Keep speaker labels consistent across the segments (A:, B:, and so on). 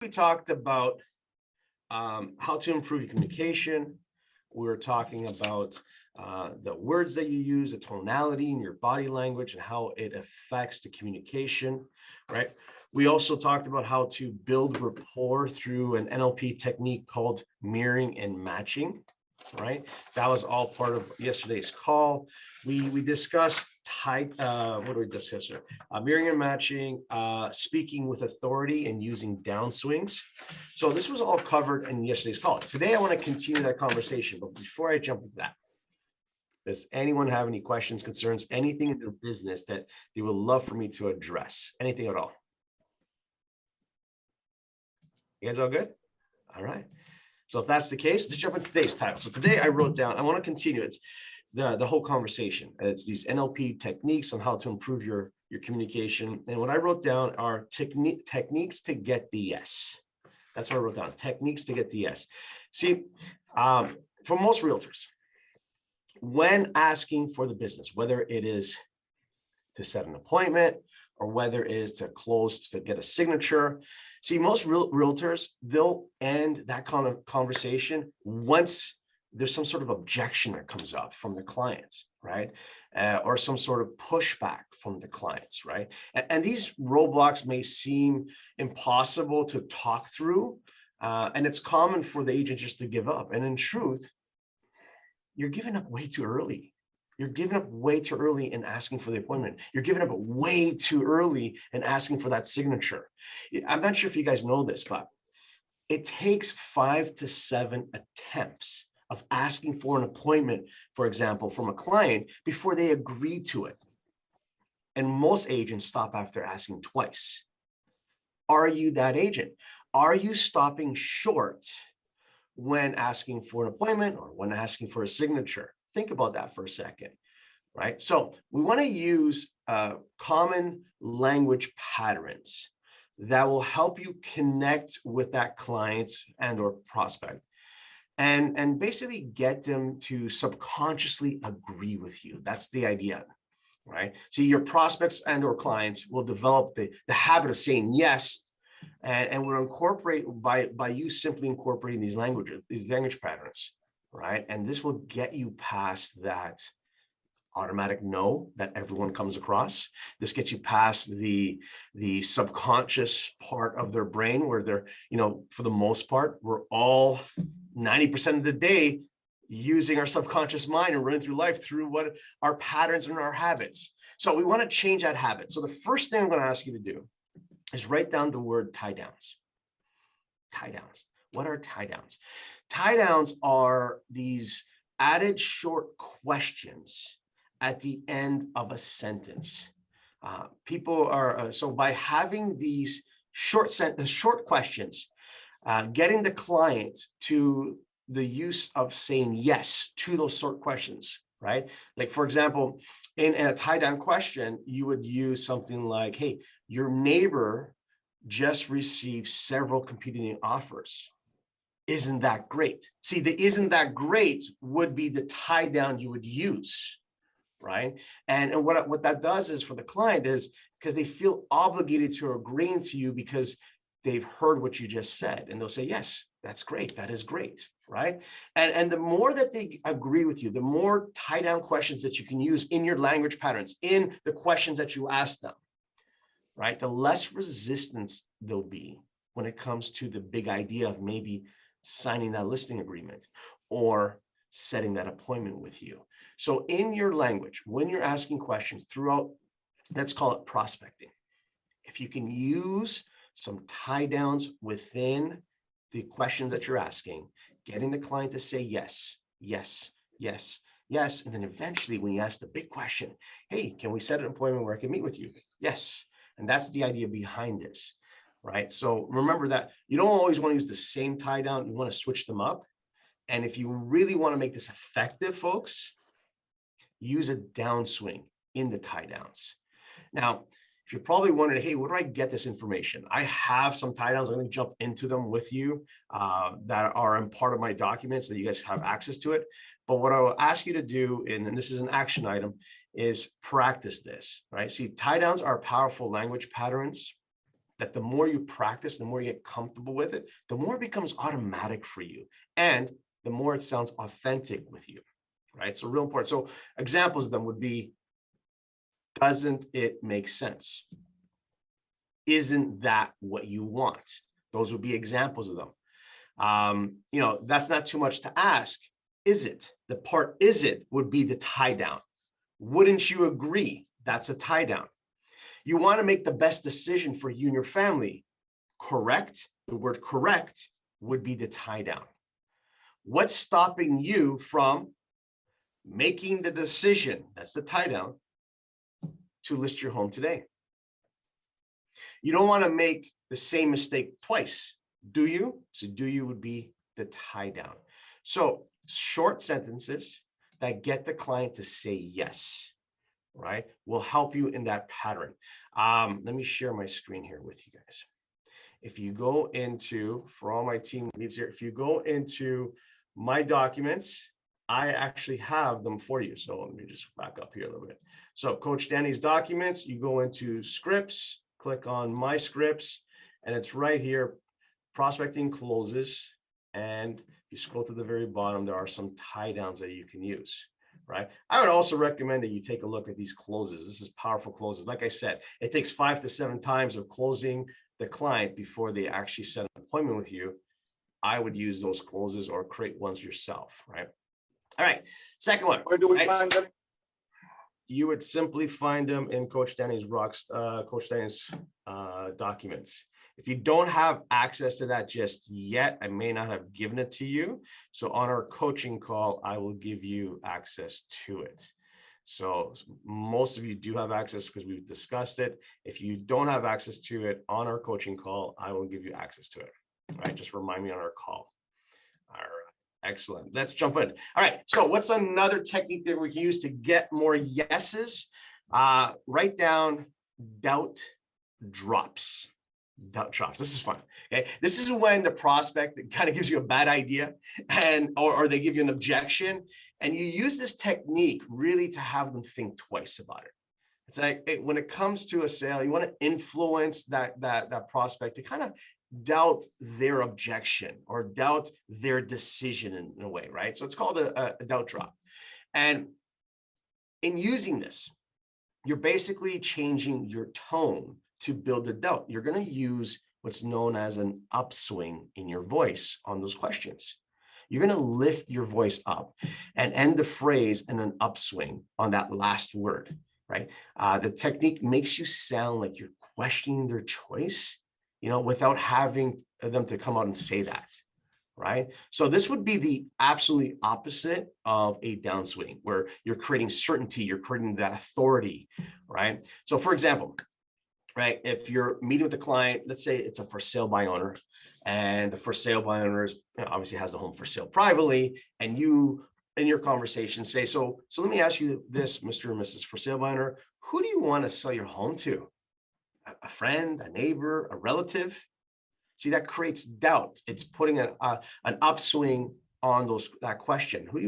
A: We talked about how to improve your communication. We were talking about the words that you use, the tonality in your body language, and how it affects the communication, right? We also talked about how to build rapport through an NLP technique called mirroring and matching, right? That was all part of yesterday's call. We discussed what did we discuss here? Mirroring and matching, speaking with authority and using downswings. So this was all covered in yesterday's call. Today, I want to continue that conversation, but before I jump into that, does anyone have any questions, concerns, anything in their business that they would love for me to address? Anything at all? You guys all good? All right. So if that's the case, let's jump into today's title. So today I wrote down, I want to continue. It's the whole conversation. It's these NLP techniques on how to improve your communication. And what I wrote down are techniques to get the yes. That's what I wrote down, techniques to get the yes. See, for most realtors, when asking for the business, whether it is to set an appointment or whether it is to close to get a signature. See, most realtors, they'll end that kind of conversation once there's some sort of objection that comes up from the clients, right? Or some sort of pushback from the clients, right? And these roadblocks may seem impossible to talk through, and it's common for the agent just to give up. And in truth, you're giving up way too early. You're giving up way too early in asking for the appointment. You're giving up way too early in asking for that signature. I'm not sure if you guys know this, but it takes 5 to 7 attempts of asking for an appointment, for example, from a client before they agree to it. And most agents stop after asking twice. Are you that agent? Are you stopping short when asking for an appointment or when asking for a signature? Think about that for a second, right? So we want to use common language patterns that will help you connect with that client and or prospect and basically get them to subconsciously agree with you. That's the idea, right? See, your prospects and or clients will develop the habit of saying yes, and we'll incorporate by you simply incorporating these language patterns, right? And this will get you past that automatic no that everyone comes across. This gets you past the subconscious part of their brain where they're, for the most part, we're all 90% of the day using our subconscious mind and running through life through what our patterns and our habits. So we want to change that habit. So the first thing I'm going to ask you to do is write down the word tie downs. Tie downs. What are tie downs? Tie downs are these added short questions at the end of a sentence. People are, so by having these short questions, getting the client to the use of saying yes to those short questions, right? Like, for example, in a tie down question, you would use something like, hey, your neighbor just received several competing offers. Isn't that great? See, the isn't that great would be the tie down you would use, right? And what that does is for the client is because they feel obligated to agreeing to you because they've heard what you just said, and they'll say, yes, that's great. That is great, right? And the more that they agree with you, the more tie down questions that you can use in your language patterns, in the questions that you ask them, right? The less resistance there'll be when it comes to the big idea of maybe signing that listing agreement or setting that appointment with you. So in your language, when you're asking questions throughout, let's call it prospecting, if you can use some tie downs within the questions that you're asking, getting the client to say yes, yes, yes, yes. And then eventually when you ask the big question, hey, can we set an appointment where I can meet with you? Yes. And that's the idea behind this, right? So remember that you don't always want to use the same tie down. You want to switch them up. And if you really want to make this effective, folks, use a downswing in the tie downs. Now, if you're probably wondering, hey, where do I get this information? I have some tie downs. I'm going to jump into them with you that are in part of my documents so that you guys have access to it. But what I will ask you to do, and this is an action item, is practice this, right? See, tie downs are powerful language patterns that the more you practice, the more you get comfortable with it, the more it becomes automatic for you. And the more it sounds authentic with you, right? So real important. So examples of them would be, doesn't it make sense? Isn't that what you want? Those would be examples of them. That's not too much to ask. Is it? The part is it would be the tie down. Wouldn't you agree? That's a tie down. You want to make the best decision for you and your family. Correct? The word correct would be the tie down. What's stopping you from making the decision? That's the tie down, to list your home today. You don't want to make the same mistake twice, do you? So do you would be the tie down. So short sentences that get the client to say yes, right, will help you in that pattern. Let me share my screen here with you guys. If you go into, for all my team leads here, if you go into my documents, I actually have them for you. So let me just back up here a little bit. So Coach Danny's documents, you go into scripts, click on my scripts, and it's right here, prospecting closes. And if you scroll to the very bottom, there are some tie downs that you can use, right? I would also recommend that you take a look at these closes. This is powerful closes. Like I said, it takes 5 to 7 times of closing the client before they actually set an appointment with you. I would use those closes or create ones yourself, right? All right, second one.
B: Where do we find them?
A: You would simply find them in Coach Danny's documents. If you don't have access to that just yet, I may not have given it to you. So on our coaching call, I will give you access to it. So most of you do have access because we've discussed it. If you don't have access to it on our coaching call, I will give you access to it. All right, just remind me on our call. All right. Excellent. Let's jump in. All right. So what's another technique that we can use to get more yeses? Write down doubt drops. Doubt drops. This is fun. Okay. This is when the prospect kind of gives you a bad idea or they give you an objection, and you use this technique really to have them think twice about it. It's like when it comes to a sale, you want to influence that prospect to kind of doubt their objection or doubt their decision in a way, right? So it's called a doubt drop. And in using this, you're basically changing your tone to build the doubt. You're going to use what's known as an upswing in your voice on those questions. You're going to lift your voice up and end the phrase in an upswing on that last word, right? The technique makes you sound like you're questioning their choice, without having them to come out and say that, right? So this would be the absolutely opposite of a downswing, where you're creating certainty, you're creating that authority, right? So for example, right, if you're meeting with the client, let's say it's a for sale by owner, and the for sale by owner is, obviously has the home for sale privately, and you, in your conversation, say, so let me ask you this, Mr. and Mrs. for sale by owner, who do you want to sell your home to? A friend, a neighbor, a relative? See, that creates doubt. It's putting an upswing on that question. Who do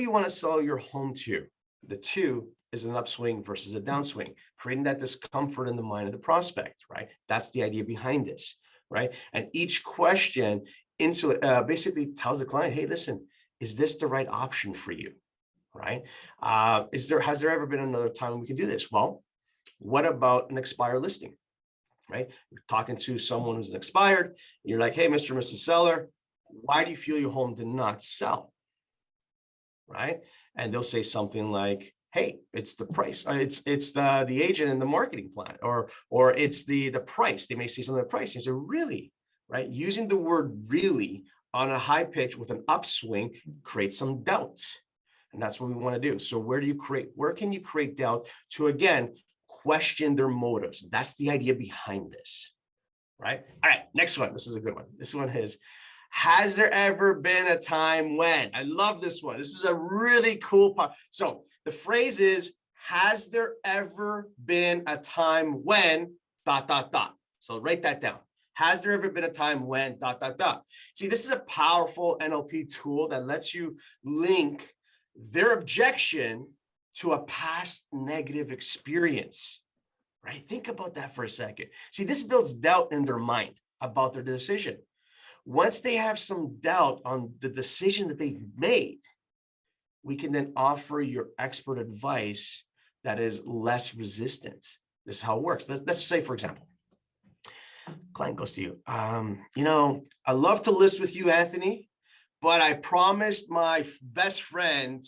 A: you want to sell your home to? The two is an upswing versus a downswing, creating that discomfort in the mind of the prospect, right? That's the idea behind this, right? And each question basically tells the client, hey, listen, is this the right option for you, right? Has there ever been another time we can do this? Well, what about an expired listing, right? You're talking to someone who's expired, and you're like, hey, Mr. and Mrs. Seller, why do you feel your home did not sell, right? And they'll say something like, hey, it's the price, it's the agent and the marketing plan, or it's the price. They may say something like price. You say, really, right? Using the word really on a high pitch with an upswing creates some doubt. And that's what we want to do. So where can you create doubt to, again, question their motives? That's the idea behind this, right? All right, next one. This is a good one. This one is, has there ever been a time when? I love this one. This is a really cool part. So the phrase is, has there ever been a time when ... So write that down. Has there ever been a time when ... See, this is a powerful NLP tool that lets you link their objection to a past negative experience, right? Think about that for a second. See, this builds doubt in their mind about their decision. Once they have some doubt on the decision that they've made, we can then offer your expert advice that is less resistant. This is how it works. Let's say, for example, client goes to you, I love to list with you, Anthony, but I promised my best friend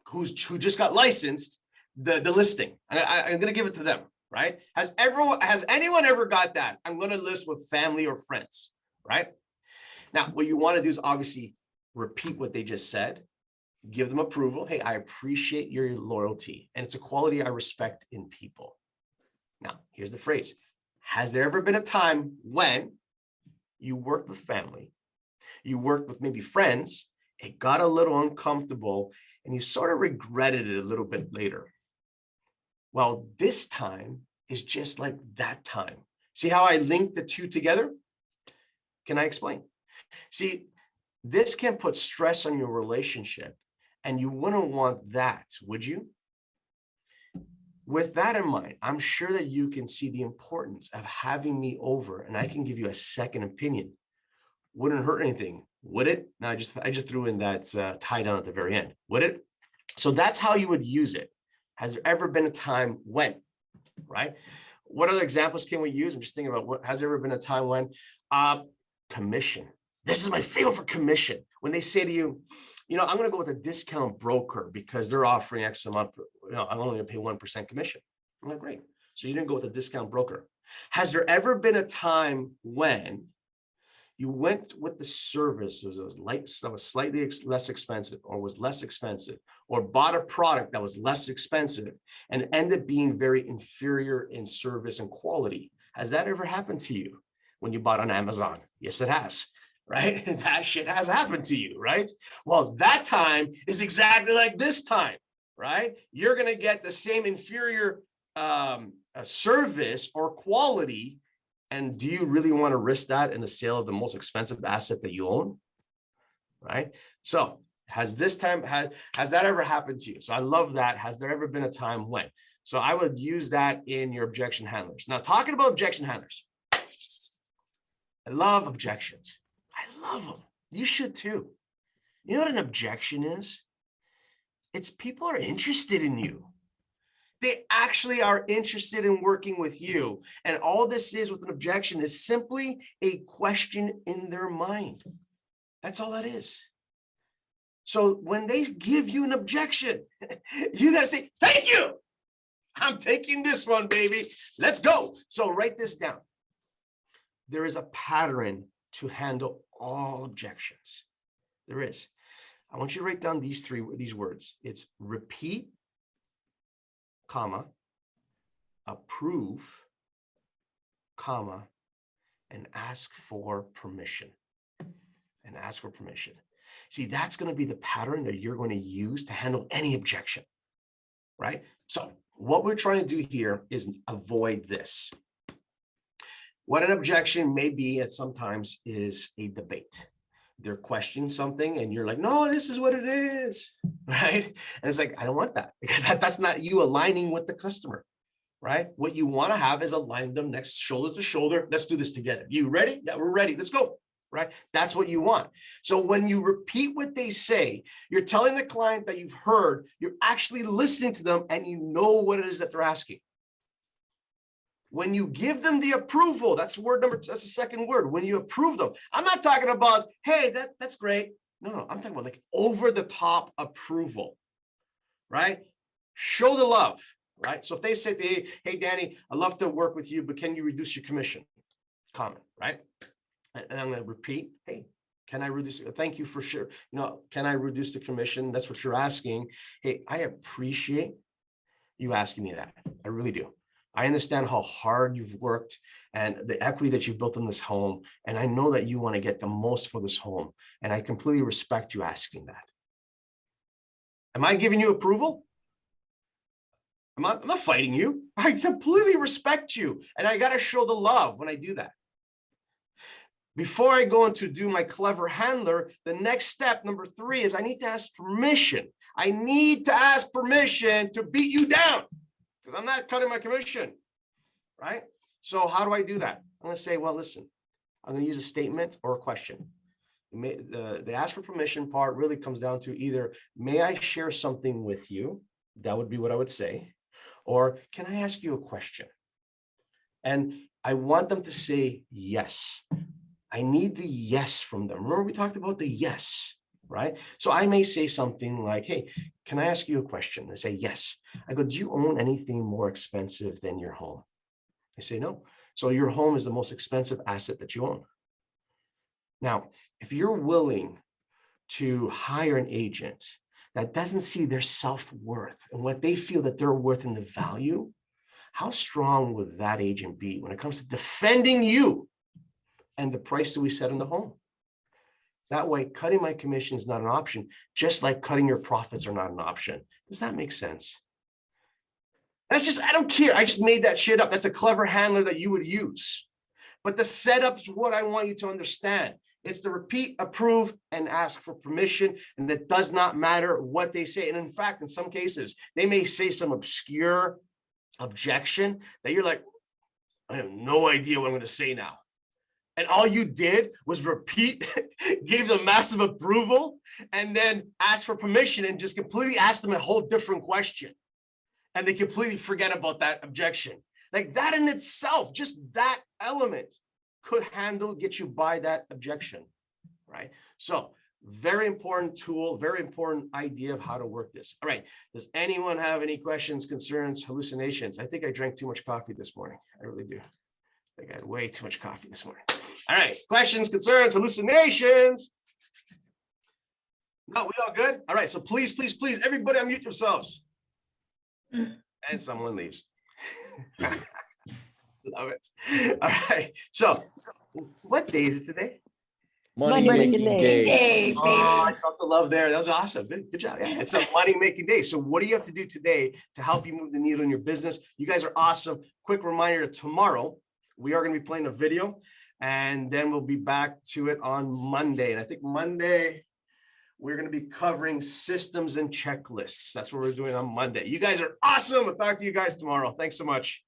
A: who just got licensed the listing. I'm going to give it to them, right? Has anyone ever got that? I'm going to list with family or friends, right? Now, what you want to do is obviously repeat what they just said, give them approval. Hey, I appreciate your loyalty, and it's a quality I respect in people. Now, here's the phrase. Has there ever been a time when you worked with family, you worked with maybe friends, it got a little uncomfortable, and you sort of regretted it a little bit later? Well, this time is just like that time. See how I linked the two together? Can I explain? See, this can put stress on your relationship, and you wouldn't want that, would you? With that in mind, I'm sure that you can see the importance of having me over, and I can give you a second opinion. Wouldn't hurt anything, would it? No, I just threw in that tie down at the very end. Would it? So that's how you would use it. Has there ever been a time when, right? What other examples can we use? I'm just thinking about has there ever been a time when commission. This is my favorite for commission. When they say to you, I'm going to go with a discount broker because they're offering X amount. I'm only going to pay 1% commission. I'm like, great. So you didn't go with a discount broker. Has there ever been a time when you went with the service that was slightly less expensive, or was less expensive, or bought a product that was less expensive and ended up being very inferior in service and quality? Has that ever happened to you when you bought on Amazon? Yes, it has. Right? That shit has happened to you, right? Well, that time is exactly like this time, right? You're going to get the same inferior service or quality. And do you really want to risk that in the sale of the most expensive asset that you own? Right? So has that ever happened to you? So I love that. Has there ever been a time when? So I would use that in your objection handlers. Now, talking about objection handlers, I love objections. I love them. You should too. You know what an objection is? It's people are interested in you. They actually are interested in working with you. And all this is with an objection is simply a question in their mind. That's all that is. So when they give you an objection, you got to say, thank you. I'm taking this one, baby. Let's go. So write this down. There is a pattern to handle all objections. There is. I want you to write down these words. It's repeat, comma, approve, comma, and ask for permission. And ask for permission. See, that's going to be the pattern that you're going to use to handle any objection, right? So what we're trying to do here is avoid this. What an objection may be at sometimes is a debate. They're questioning something and you're like, no, this is what it is, right? And it's like, I don't want that, because that's not you aligning with the customer, right? What you want to have is align them next shoulder to shoulder. Let's do this together. You ready? Yeah, we're ready. Let's go, right? That's what you want. So when you repeat what they say, you're telling the client that you've heard, you're actually listening to them, and you know what it is that they're asking. When you give them the approval, that's the second word. When you approve them, I'm not talking about, hey, that's great. No, I'm talking about like over the top approval, right? Show the love, right? So if they say, hey, Danny, I'd love to work with you, but can you reduce your commission? Comment, right? And I'm going to repeat, hey, can I reduce? Thank you for sure. Can I reduce the commission? That's what you're asking. Hey, I appreciate you asking me that. I really do. I understand how hard you've worked and the equity that you've built in this home. And I know that you want to get the most for this home. And I completely respect you asking that. Am I giving you approval? I'm not fighting you. I completely respect you. And I got to show the love when I do that. Before I go into do my clever handler, the next step, number 3, is I need to ask permission. I need to ask permission to beat you down, because I'm not cutting my commission. right? So how do I do that? I'm going to say, well, listen, I'm going to use a statement or a question. The ask for permission part really comes down to either, may I share something with you? That would be what I would say. Or can I ask you a question? And I want them to say yes. I need the yes from them. Remember, we talked about the yes, right? So I may say something like, hey, can I ask you a question? They say yes. I go, do you own anything more expensive than your home? They say no. So your home is the most expensive asset that you own. Now, if you're willing to hire an agent that doesn't see their self-worth and what they feel that they're worth in the value, how strong would that agent be when it comes to defending you and the price that we set on the home? That way, cutting my commission is not an option, just like cutting your profits are not an option. Does that make sense? That's just, I don't care. I just made that shit up. That's a clever handler that you would use. But the setup's what I want you to understand. It's to repeat, approve, and ask for permission. And it does not matter what they say. And in fact, in some cases, they may say some obscure objection that you're like, I have no idea what I'm going to say now. And all you did was repeat, gave them massive approval, and then ask for permission and just completely ask them a whole different question. And they completely forget about that objection. Like that in itself, just that element could get you by that objection, right? So very important tool, very important idea of how to work this. All right. Does anyone have any questions, concerns, hallucinations? I think I drank too much coffee this morning. I really do. I think I had way too much coffee this morning. All right. Questions, concerns, hallucinations? No, we all good? All right. So please, please, please, everybody unmute yourselves. And someone leaves. Love it. All right. So what day is it today?
B: Money making day.
A: Oh, I felt the love there. That was awesome. Good job. Yeah, it's a money making day. So what do you have to do today to help you move the needle in your business? You guys are awesome. Quick reminder, tomorrow we are going to be playing a video, and then we'll be back to it on Monday. And I think Monday we're going to be covering systems and checklists. That's what we're doing on Monday. You guys are awesome. I'll talk to you guys tomorrow. Thanks so much.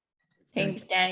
C: Thanks, Danny.